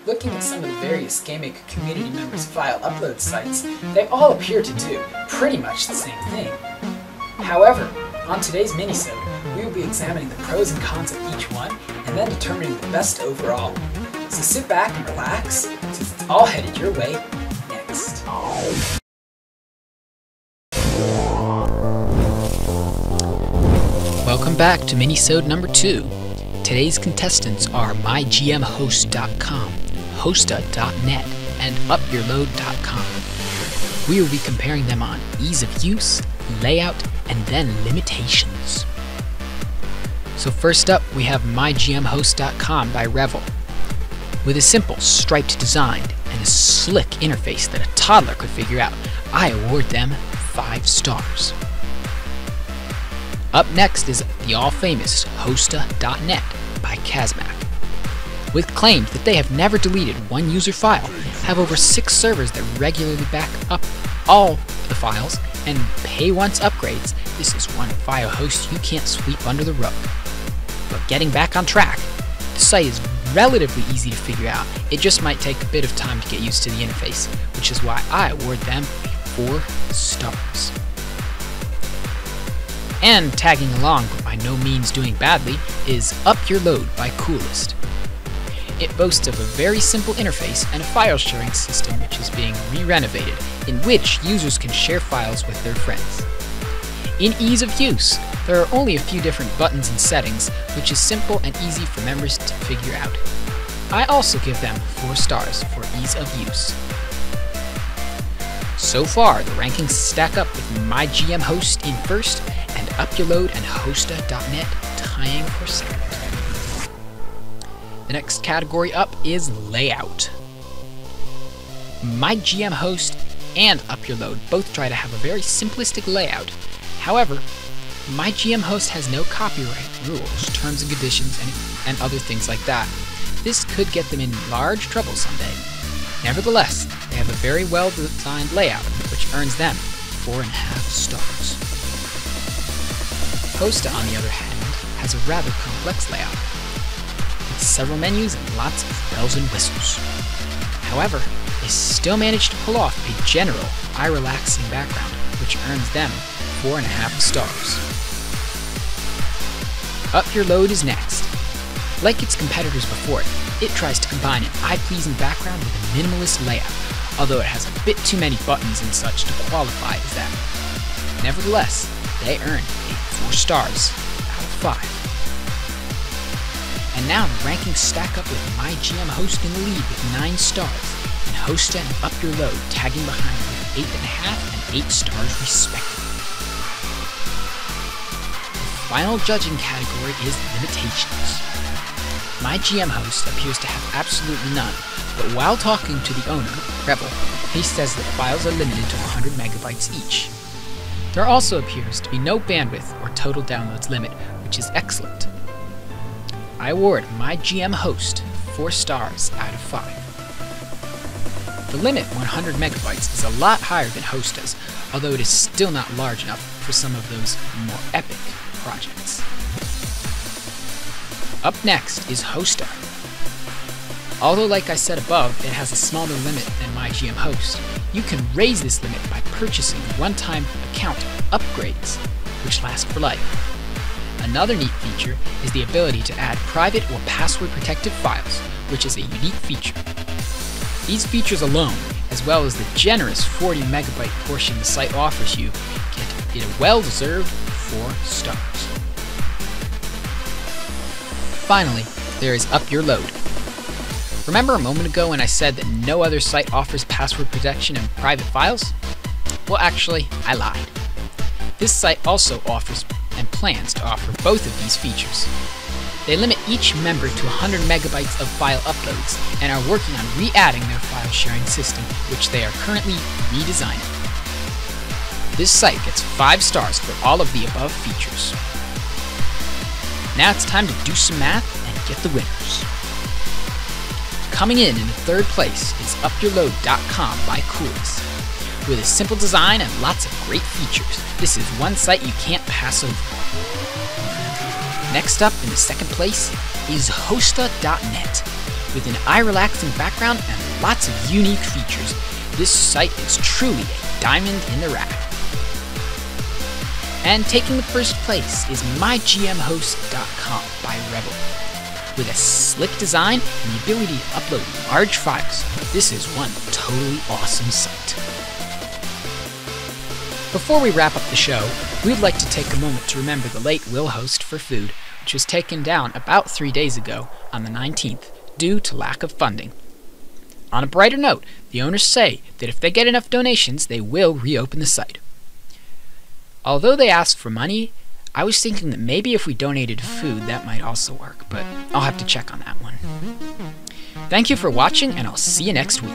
Looking at some of the various GameMaker community members' file upload sites, they all appear to do pretty much the same thing. However, on today's minisode, we will be examining the pros and cons of each one and then determining the best overall. So sit back and relax, since it's all headed your way next. Welcome back to minisode number 2. Today's contestants are mygmhost.com, hosta.net, and upyourload.com. We will be comparing them on ease of use, layout, and then limitations. So first up, we have mygmhost.com by Revel. With a simple striped design and a slick interface that a toddler could figure out, I award them 5 stars. Up next is the all-famous hosta.net by Kazmak. With claims that they have never deleted one user file, have over 6 servers that regularly back up all the files, and pay-once upgrades, this is one file host you can't sweep under the rug. But getting back on track, the site is relatively easy to figure out. It just might take a bit of time to get used to the interface, which is why I award them 4 stars. And tagging along, but by no means doing badly, is Up Your Load by Coolest. It boasts of a very simple interface and a file sharing system which is being re-renovated, in which users can share files with their friends. In ease of use, there are only a few different buttons and settings, which is simple and easy for members to figure out. I also give them 4 stars for ease of use. So far, the rankings stack up with mygmhost in first, and upyourload and hosta.net tying for second. The next category up is layout. mygmhost and upyourload both try to have a very simplistic layout. However, mygmhost has no copyright rules, terms and conditions, and other things like that. This could get them in large trouble someday. Nevertheless, they have a very well designed layout, which earns them 4.5 stars. Hosta, on the other hand, has a rather complex layout, with several menus and lots of bells and whistles. However, they still manage to pull off a general, eye-relaxing background, which earns them 4.5 stars. Up Your Load is next. Like its competitors before it, it tries to combine an eye-pleasing background with a minimalist layout, although it has a bit too many buttons and such to qualify as that. Nevertheless, they earn 4 stars out of 5. And now the rankings stack up with mygmhost in the lead with 9 stars, and Hosta and Up Your Load tagging behind with 8.5 and 8 stars respectively. The final judging category is limitations. mygmhost appears to have absolutely none, but while talking to the owner, Revel, he says that files are limited to 100 megabytes each. There also appears to be no bandwidth or total downloads limit, which is excellent. I award mygmhost 4 stars out of 5. The limit, 100 megabytes, is a lot higher than Hosta's, although it is still not large enough for some of those more epic projects. Up next is Hosta. Although, like I said above, it has a smaller limit than mygmhost, you can raise this limit by purchasing one-time account upgrades, which last for life. Another neat feature is the ability to add private or password-protected files, which is a unique feature. These features alone, as well as the generous 40 megabyte portion the site offers you, get it a well-deserved 4 stars. Finally, there is Up Your Load. Remember a moment ago when I said that no other site offers password protection and private files? Well, actually, I lied. This site also offers and plans to offer both of these features. They limit each member to 100 megabytes of file uploads and are working on re-adding their file sharing system, which they are currently redesigning. This site gets 5 stars for all of the above features. Now it's time to do some math and get the winners. Coming in 3rd place is upyourload.com by Coolest. With a simple design and lots of great features, this is one site you can't pass over. Next up in the 2nd place is hosta.net. With an eye-relaxing background and lots of unique features, this site is truly a diamond in the rough. And taking the first place is mygmhost.com by Rebel. With a slick design and the ability to upload large files, this is one totally awesome site. Before we wrap up the show, we would like to take a moment to remember the late Will Host for Food, which was taken down about 3 days ago on the 19th due to lack of funding. On a brighter note, the owners say that if they get enough donations, they will reopen the site. Although they asked for money, I was thinking that maybe if we donated food, that might also work, but I'll have to check on that one. Thank you for watching, and I'll see you next week.